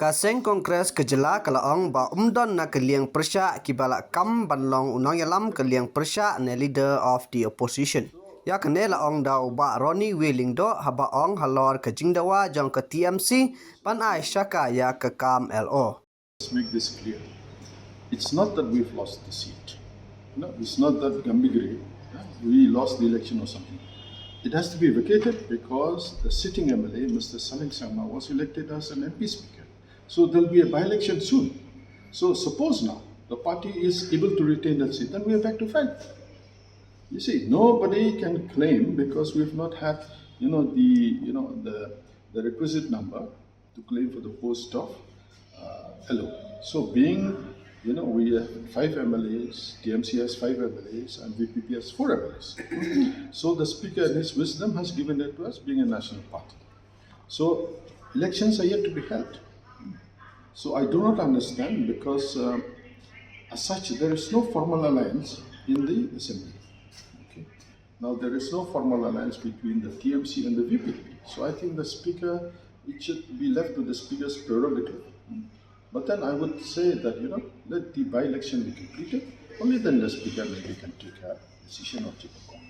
Kaseng Kongres kejela kalaong ba umdon na ke Liang Pyrshah Kiba kam banlong unang yalam ke Liang Pyrshah ne leader of the opposition. Ya kene laong dau ba Ronnie Wheeling do haba ong halor ke jingdawa jong ke TMC pan ai shaka ya ke kam LO. Let's make this clear. It's not that we've lost the seat. No, it's not that Gambigri, we lost the election or something. It has to be vacated because the sitting MLA, Mr. Saling Sharma, was elected as an MP Speaker. So there'll be a by-election soon. So suppose now the party is able to retain that seat, then we are back to fight. You see, nobody can claim because we've not had, the requisite number to claim for the post of LO. So being, we have 5 MLAs, TMC has 5 MLAs, and VPP has 4 MLAs. So the Speaker, in his wisdom, has given it to us, being a national party. So elections are yet to be held. So I do not understand because, as such, there is no formal alliance in the Assembly. Okay. Now there is no formal alliance between the TMC and the VPP. So I think the Speaker, it should be left to the Speaker's prerogative. But then I would say that, let the by-election be completed. Only then the Speaker maybe can take a decision or take a call.